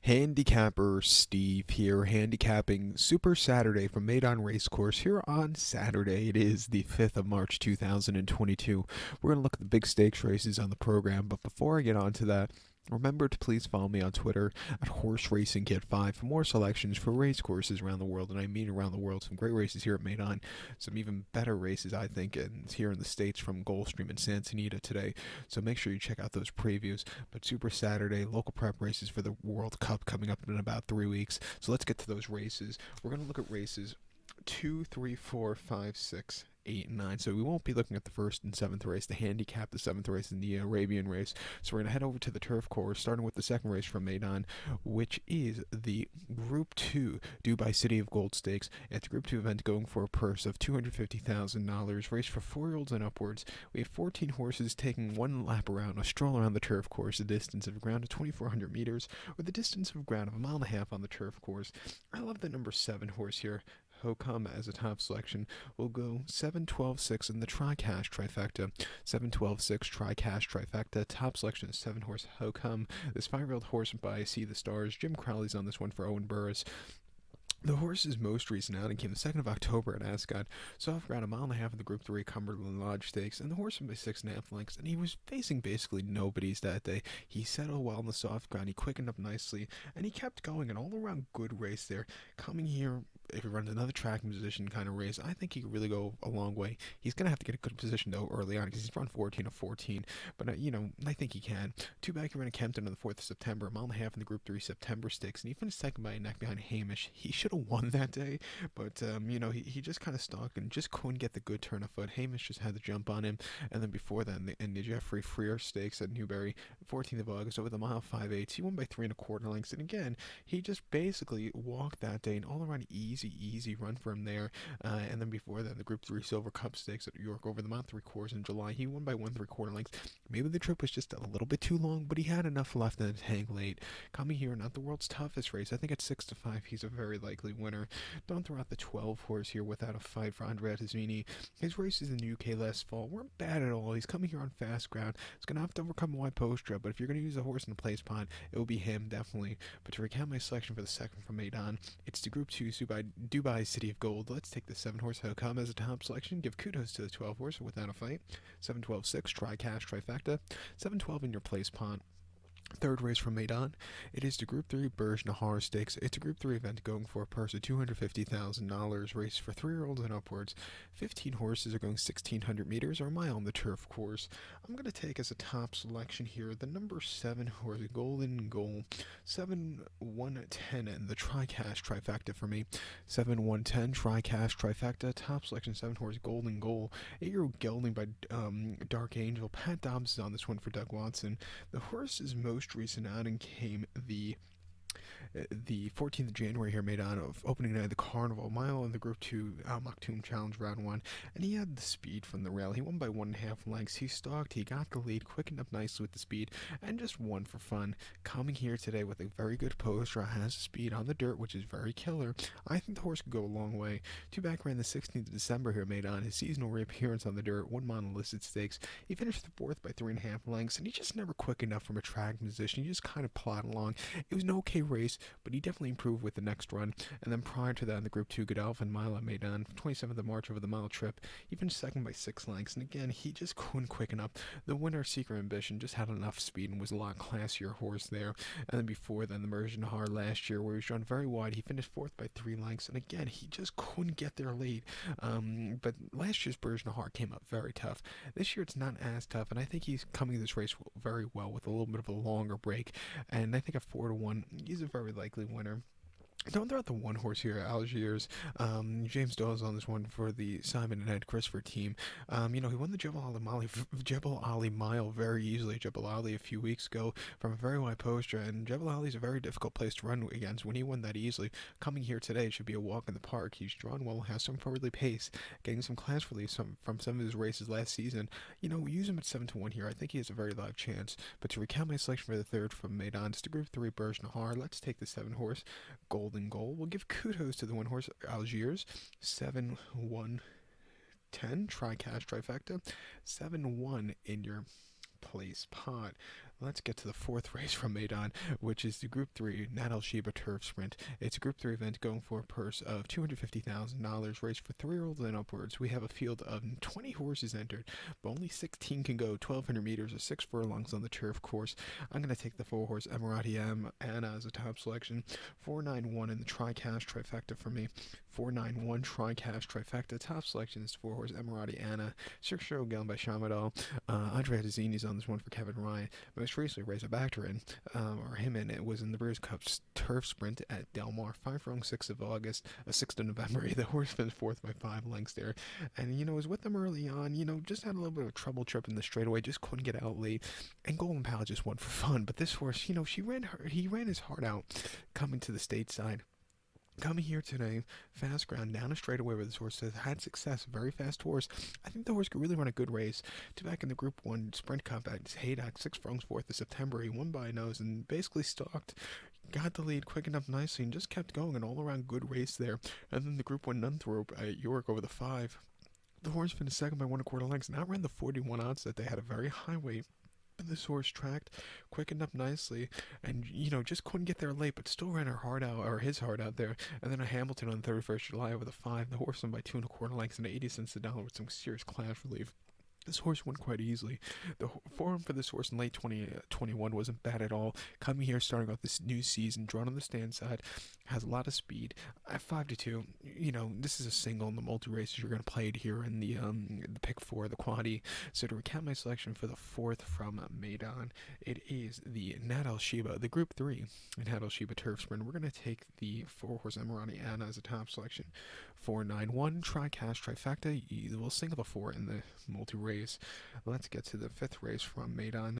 Handicapper Steve here, handicapping Super Saturday from Meydan Racecourse here on Saturday. It is the 5th of March 2022. We're going to look at the big stakes races on the program, but before I get on to that, remember to please follow me on Twitter at Horse Racing Kid 5 for more selections for race courses around the world, and I mean around the world. Some great races here at Meydan, some even better races I think here in the States from Gulfstream and Santa Anita today. So make sure you check out those previews. But Super Saturday, local prep races for the World Cup coming up in about 3 weeks. So let's get to those races. We're going to look at races 2, 3, 4, 5, 6, 8, and 9. So we won't be looking at the first and seventh race, the handicap, the seventh race, and the Arabian race. So we're going to head over to the turf course, starting with the second race from Meydan, which is the Group 2 Dubai City of Gold Stakes. It's a Group 2 event going for a purse of $250,000, race for 4-year-olds and upwards. We have 14 horses taking one lap around, a stroll around the turf course, a distance of ground of 2,400 meters, with a distance of ground of 1.5 miles on the turf course. I love the number 7 horse here, Hokam, as a top selection. We'll go 7, 12, 6 in the tri-cash trifecta. 7, 12, 6 tri-cash trifecta. Top selection is 7 horse Hokam. This 5-year-old horse by See the Stars. Jim Crowley's on this one for Owen Burris. The horse's most recent outing came the 2nd of October at Ascot, soft ground 1.5 miles of the Group 3 Cumberland Lodge Stakes, and the horse went by 6.5 lengths, and he was facing basically nobodies that day. He settled well on the soft ground, he quickened up nicely, and he kept going, an all-around good race there. Coming here, if he runs another tracking position kind of race, I think he could really go a long way. He's going to have to get a good position, though, early on, because he's run 14 of 14, but, I think he can. Two back, he ran a Kempton on the 4th of September, 1.5 miles in the Group 3 September Stakes, and he finished second by a neck behind Hamish. He should have won that day, but he just kind of stuck and just couldn't get the good turn of foot. Hamish just had the jump on him, and then before that, in the Jeffrey Freer Stakes at Newbury, 14th of August, over the mile 5/8, he won by 3.25 lengths, and again, he just basically walked that day, an all-around easy run for him there. And then before that, the Group 3 Silver Cup Stakes at York, over the mile 3/4 in July, he won by 1.75 lengths. Maybe the trip was just a little bit too long, but he had enough left in the tank late. Coming here, not the world's toughest race. I think at 6-5, he's a very likely winner. Don't throw out the 12 horse here without a fight for Andrea Tisvini. His races in the UK last fall weren't bad at all. He's coming here on fast ground. He's going to have to overcome a wide post trap, but if you're going to use a horse in the place pond, it will be him, definitely. But to recount my selection for the second from Meydan, it's the Group 2 Dubai City of Gold. Let's take the 7 horse Hokam as a top selection. Give kudos to the 12 horse without a fight. 7, 12, 6, tri-cash trifecta. 7, 12 in your place pond. Third race from Meydan, it is the Group 3 Burj Nahaar Stakes. It's a Group 3 event going for a purse of $250,000, race for 3-year-olds and upwards. 15 horses are going 1,600 meters or a mile on the turf course. I'm going to take as a top selection here the number 7 horse, Golden Goal. 7, 1, 10 in the tri-cash trifecta for me. 7, 1, 10 tri-cash trifecta. Top selection 7 horse, Golden Goal. 8-year-old gelding by Dark Angel. Pat Dobbs is on this one for Doug Watson. The horse is most recent outing came the 14th of January here, Meydan, of opening night of the Carnival, mile in the Group 2 Maktoum Challenge R3, and he had the speed from the rail. He won by 1.5 lengths. He stalked, he got the lead, quickened up nicely with the speed, and just won for fun. Coming here today with a very good poster, has speed on the dirt, which is very killer. I think the horse could go a long way. Two back ran the 16th of December here, Meydan, his seasonal reappearance on the dirt, 1 mile listed stakes. He finished the 4th by 3.5 lengths, and he just never quick enough from a track position. He just kind of plodded along. It was an okay race, but he definitely improved with the next run. And then prior to that, in the Group 2 Godolphin Mile at Meydan, 27th of March over the mile trip, he finished second by 6 lengths. And again, he just couldn't quicken up. The winner, Secret Ambition, just had enough speed and was a lot classier horse there. And then before then, the Burj Nahaar last year, where he was drawn very wide, he finished 4th by 3 lengths. And again, he just couldn't get there late. But last year's Burj Nahaar came up very tough. This year, it's not as tough, and I think he's coming to this race very well with a little bit of a longer break. And I think at 4-1, he's a very likely winner. Don't throw out the 1 horse here, Algiers. James Dawes on this one for the Simon and Ed Christopher team. He won the Jebel Ali Mile very easily. Jebel Ali a few weeks ago from a very wide poster, and Jebel Ali is a very difficult place to run against. When he won that easily, coming here today, it should be a walk in the park. He's drawn well, has some forwardly pace, getting some class relief from some of his races last season. Use him at 7-1 here. I think he has a very live chance. But to recount my selection for the third from Meydan, it's the Group 3 Burj Nahaar. Let's take the 7 horse, Golden Goal. We'll give kudos to the 1 horse Algiers. 7, 1, 10 tri-cash trifecta. 7-1 in your place pot. Let's get to the fourth race from Meydan, which is the Group 3 Mahab Al Shimaal Turf Sprint. It's a Group 3 event going for a purse of $250,000, race for 3-year-olds and upwards. We have a field of 20 horses entered, but only 16 can go 1,200 meters or 6 furlongs on the turf course. I'm going to take the 4-horse Emirati Anna as a top selection. 491 in the Tri-Cash Trifecta for me. 491 Tri-Cash Trifecta. Top selection is 4-horse Emirati Anna. 6-year-old Galen by Shamadal. Andre Hazzini's on this one for Kevin Ryan. Most recently, Reza Bakhtarin, it was in the Breeders' Cup Turf Sprint at Del Mar, 5 furlong 6th of November. The horse finished 4th by 5 lengths there. And, was with them early on, just had a little bit of a trouble trip in the straightaway, just couldn't get out late. And Golden Pal just won for fun. But this horse, he ran his heart out coming to the stateside. Coming here today, fast ground, down a straightaway where this horse has had success, very fast horse. I think the horse could really run a good race. Back in the Group 1 Sprint Cup at Haydock, 6 furlongs 4th of September, he won by a nose and basically stalked, got the lead, quickened up nicely, and just kept going, an all-around good race there. And then the Group 1 Nunthorpe at York over the 5. The horse finished second by 1/4 lengths, and outran the 41 odds that they had a very high weight. This horse tracked, quickened up nicely, and just couldn't get there late, but still ran his heart out there. And then a Hamilton on 31st July over the 5. The horse won by 2 1/4 lengths and 80 cents a dollar with some serious class relief. This horse won quite easily. The form for this horse in late 2021 wasn't bad at all. Coming here, starting off this new season, drawn on the stand side, has a lot of speed. At 5-2, this is a single in the multi races. You're going to play it here in the pick 4, the quaddy. So to recap my selection for the 4th from Meydan, it is the Mahab Al Shimaal, the Group 3 Mahab Al Shimaal Turf Sprint. We're going to take the 4-horse Emirati Anna as a top selection. 491 Tri-Cash Trifecta. We'll single the 4 in the multi race. Let's get to the 5th race from Meydan.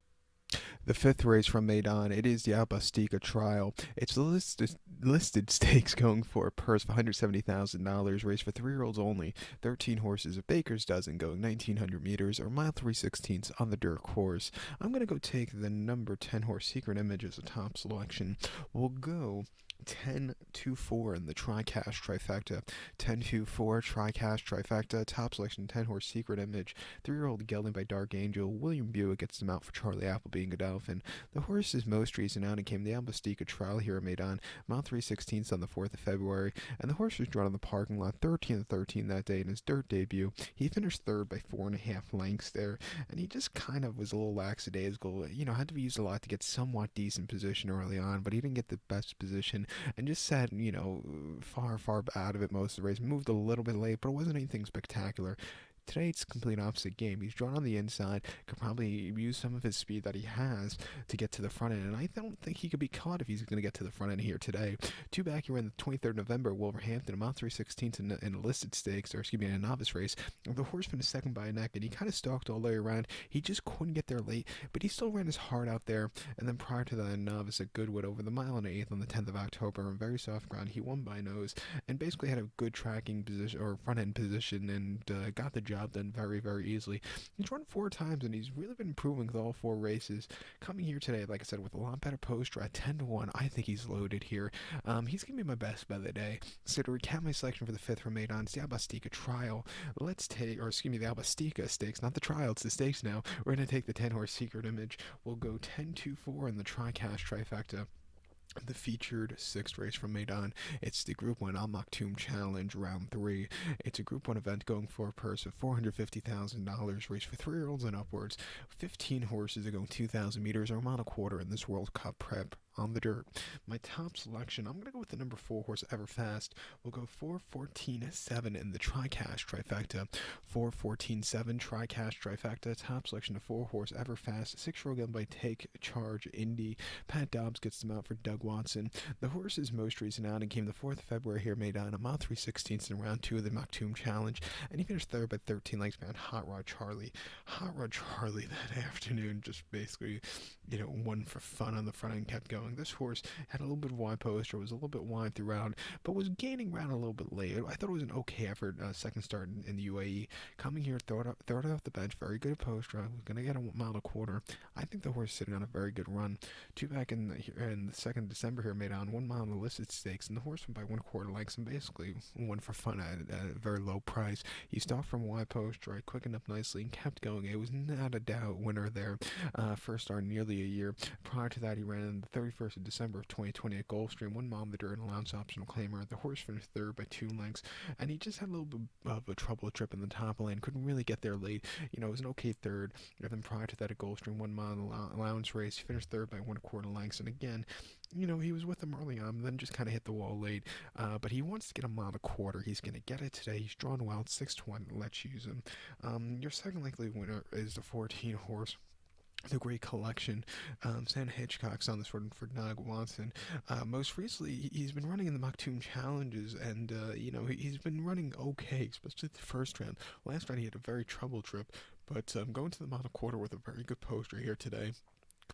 The 5th race from Meydan, it is the Albustica Trial. It's listed stakes going for a purse of $170,000, race for 3-year-olds only. 13 horses, a baker's dozen going 1,900 meters or mile 3/16 on the dirt course. I'm going to go take the number 10 horse Secret Image as a top selection. We'll go 10-4 in the Tri-Cash Trifecta. 10-4 Tri-Cash Trifecta. Top selection 10 horse Secret Image. 3-year-old gelding by Dark Angel. William Buick gets them out for Charlie Appleby and Godolphin. The horse's most recent outing came the Albustica Trial here at Meydan, mile 3/16 on the 4th of February, and the horse was drawn in the parking lot 13-13 that day in his dirt debut. He finished 3rd by 4.5 lengths there, and he just kind of was a little lackadaisical. Had to be used a lot to get somewhat decent position early on, but he didn't get the best position. And just sat, far out of it most of the race. Moved a little bit late, but it wasn't anything spectacular. Today, it's a complete opposite game. He's drawn on the inside, could probably use some of his speed that he has to get to the front end, and I don't think he could be caught if he's going to get to the front end here today. 2 back here in the 23rd November, Wolverhampton, a mile 3/16 in a listed stakes, in a novice race. The horse finished second by a neck, and he kind of stalked all the way around. He just couldn't get there late, but he still ran his heart out there. And then prior to the novice at Goodwood over the mile and 1/8 on the 10th of October on very soft ground, he won by nose and basically had a good tracking position or front end position and got the job done very, very easily. He's run 4 times, and he's really been improving with all 4 races. Coming here today, like I said, with a lot better poster at 10-1, I think he's loaded here. He's going to be my best bet of the day. So to recap my selection for the 5th from Meydan, it's the Albustica Trial. The Albustica Stakes, not the trial, it's the stakes now. We're going to take the 10-horse Secret Image. We'll go 10-4 in the Tri-Cash Trifecta. The featured 6th race from Meydan, it's the Group 1 Maktoum Challenge R3. It's a Group 1 event going for a purse of $450,000, race for 3-year-olds and upwards. 15 horses are going 2,000 meters or a mile 1/4 in this World Cup prep on the dirt. My top selection, I'm going to go with the number 4 horse Everfast. We'll go 4-14-7 in the Tri-Cash Trifecta. 4-14-7 Tri-Cash Trifecta. Top selection of 4 horse Everfast. 6-year-old gun by Take Charge Indy. Pat Dobbs gets them out for Doug Watson. The horse's most recent outing came the 4th of February here made on a mile 3/16 in round 2 of the Maktoum Challenge, and he finished 3rd by 13 lengths behind Hot Rod Charlie. Hot Rod Charlie that afternoon just basically, won for fun on the front end, kept going. going. This horse had a little bit of wide poster, was a little bit wide throughout, but was gaining ground a little bit late. I thought it was an okay effort, second start in the UAE. Coming here, throw it off the bench, very good post run, was going to get a mile and a quarter. I think the horse is sitting on a very good run. Two back in the 2nd of December here, made on 1 mile in the listed stakes, and the horse went by 1/4 lengths and basically won for fun at a very low price. He stopped from wide post, right, quickened up nicely, and kept going. It was not a doubt winner there. First start in nearly a year. Prior to that, he ran on the 31st of December of 2020 at Gulfstream, 1 mile in the dirt, and allowance optional claimer. The horse finished third by 2 lengths, and he just had a little bit of a trouble trip in the top lane. Couldn't really get there late. It was an okay third. And then prior to that at Gulfstream, 1 mile in the allowance race, he finished third by 1/4 lengths. And again, he was with them early on, then just kind of hit the wall late. But he wants to get a mile and a quarter. He's going to get it today. He's drawn well, 6-1. Let's use him. Your second likely winner is the 14 horse. The Great Collection. Sam Hitchcock's on this one for Doug Watson. Most recently, he's been running in the Maktoum Challenges, and he's been running okay, especially the first round. Last round, he had a very troubled trip, but going to the mile and a quarter with a very good poster here today.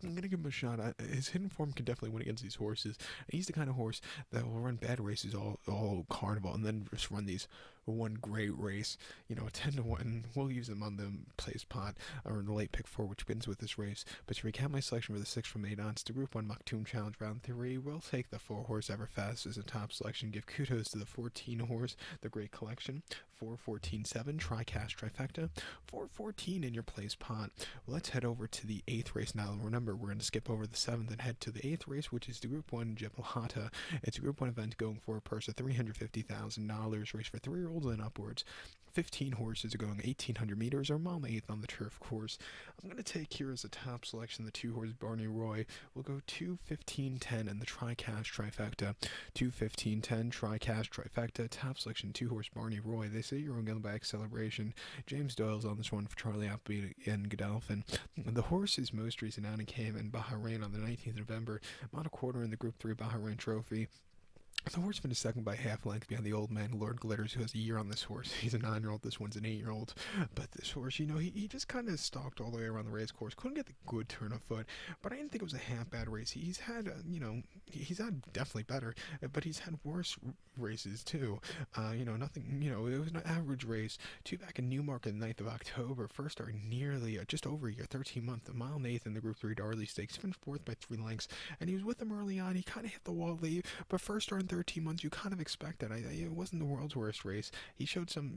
I'm going to give him a shot. His hidden form can definitely win against these horses. He's the kind of horse that will run bad races all carnival and then just run these one great race. A 10-1. We'll use him on the place pot or in the late pick 4, which begins with this race. But to recap my selection for the 6 from Meydan, it's the Group 1 Maktoum Challenge Round 3. We'll take the 4 horse Everfast as a top selection. Give kudos to the 14 horse, the Great Collection. 4-14-7, TriCast Trifecta. 4-14 in your place pot. Let's head over to the 8th race now. Remember, we're going to skip over the 7th and head to the 8th race, which is the Group 1 Jebel Hatta. It's a Group 1 event going for a purse of $350,000. Race for 3-year-olds and upwards. 15 horses are going 1,800 meters or mile 8th on the turf course. I'm going to take here as a top selection the 2 horse Barney Roy. We'll go 2-15-10 and the TriCast Trifecta. 2-15-10 TriCast Trifecta. Top selection 2 horse Barney Roy. They say you're going back celebration. James Doyle's on this one for Charlie Appleby and Godolphin. The horse's most recent outing came in Bahrain on the 19th of November. About a quarter in the Group 3 Bahrain Trophy. The horse finished second by half length behind the old man, Lord Glitters, who has a year on this horse. He's a 9-year-old, this one's an 8-year-old. But this horse, he just kind of stalked all the way around the race course. Couldn't get the good turn of foot, but I didn't think it was a half bad race. He's had, he's had definitely better, but he's had worse races too. Nothing, it was an average race. 2 back in Newmarket, the 9th of October. First start nearly just over a year, 13 months. A mile and 8th in the Group 3 Darley Stakes. Finished 4th by 3 lengths, and he was with them early on. He kind of hit the wall late, but first start in 13 months, you kind of expect that. It wasn't the world's worst race. He showed some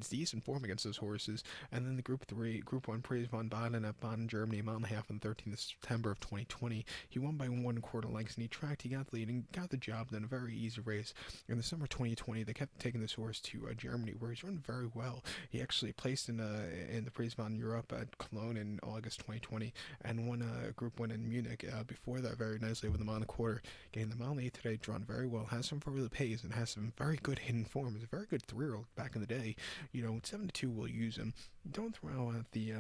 decent form against those horses. And then the Group 1 Praise von Baden at Baden, Germany, a mile and a half on the 13th of September of 2020. He won by 1/4 lengths, and he got the lead and got the job done. A very easy race. In the summer of 2020, they kept taking this horse to Germany, where he's run very well. He actually placed in the Praise von Europe at Cologne in August 2020 and won a Group 1 in Munich before that very nicely with a mile and a quarter. Getting the mile and 8th today, drawn very well. Has some really pace and has some very good hidden form. He's a very good 3-year-old back in the day. 7-2 will use him. Don't throw out the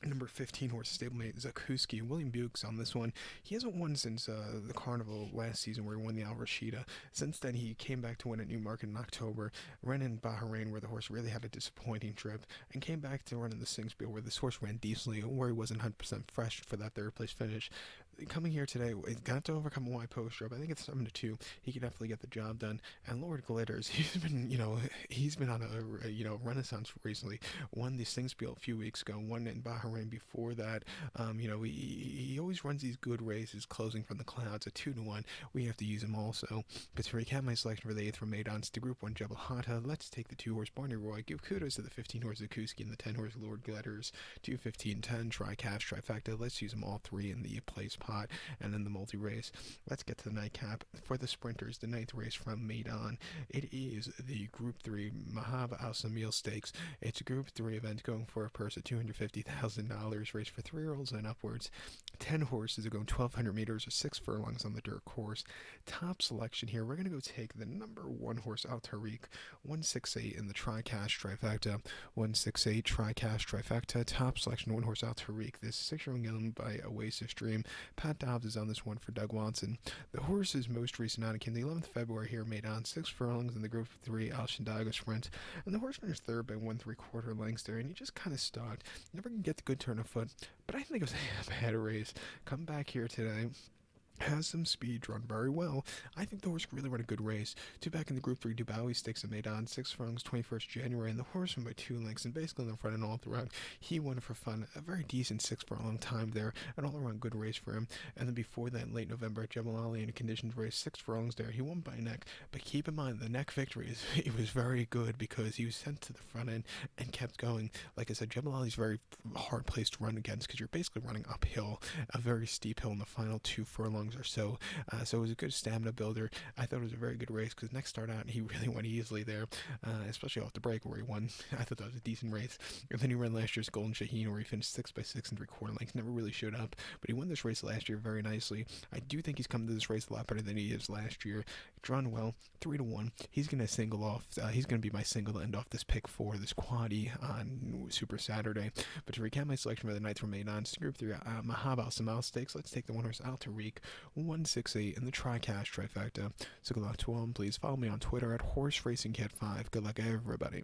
number 15 horse stablemate Zakuski. William Buick's on this one. He hasn't won since the Carnival last season where he won the Al Rashida. Since then, he came back to win at Newmarket in October, ran in Bahrain where the horse really had a disappointing trip, and came back to run in the Singspiel where this horse ran decently, where he wasn't 100% fresh for that 3rd place finish. Coming here today, he's got to overcome a wide post up. I think it's 7-2. He can definitely get the job done. And Lord Glitters, he's been on a renaissance recently. Won the Singspiel a few weeks ago. Won in Bahrain before that. He always runs these good races, closing from the clouds at 2-1. We have to use him also. But to recap my selection for the 8th from Meydan, it's the Group 1 Jebel Hatta. Let's take the 2 horse Barney Roy. Give kudos to the 15 horse Zakuski and the 10 horse Lord Glitters. 2-15-10 TriCast Trifecta. Let's use them all 3 in the place pot and then the multi-race. Let's get to the nightcap for the sprinters. The 9th race from Meydan. It is the Group 3 Mahab Al Shimaal Stakes. It's a Group 3 event going for a purse of $250,000. Race for 3-year-olds and upwards. 10 horses are going 1,200 meters or 6 furlongs on the dirt course. Top selection here. We're going to go take the number 1 horse Al Tariq. 168 in the TriCast Trifecta. 168 TriCast Trifecta. Top selection 1 horse Al Tariq. This 6-year-old owned by Oasis Dream. Pat Dobbs is on this one for Doug Watson. The horse's most recent outing came the 11th of February here, Meydan 6 furlongs in the Group 3 Al Shindaga sprint, and the horse finished third by 1 3/4 lengths there, and he just kind of stalked. Never can get the good turn of foot, but I think it was a bad race. Come back here today, has some speed, run very well. I think the horse really run a good race. Two back in the Group 3 Dubawi Stakes at Meydan, 6 furlongs, 21st January, and the horse won by 2 lengths, and basically in the front and all throughout. He won for fun, a very decent 6 furlong time there, an all-around good race for him. And then before that, in late November, Jebel Hatta in a conditions race, 6 furlongs there, he won by neck. But keep in mind, the neck victory it was very good because he was sent to the front end and kept going. Like I said, Jebel Hatta's very hard place to run against because you're basically running uphill, a very steep hill in the final 2 furlongs or so. So it was a good stamina builder. I thought it was a very good race because next start out he really went easily there, especially off the break where he won. I thought that was a decent race. And then he ran last year's Golden Shaheen where he finished 6 by 6 3/4 lengths. Never really showed up, but he won this race last year very nicely. I do think he's come to this race a lot better than he is last year. Drawn well, 3-1. He's gonna single off. He's gonna be my single to end off this pick for this quaddy on Super Saturday. But to recap my selection for the night from Meydan, Group 3 Mahab Al Shimaal stakes. Let's take the one horse Al Tariq 168 in the Tri-Cash trifecta. So good luck to all, and please follow me on Twitter at HorseRacingCat5. Good luck, everybody.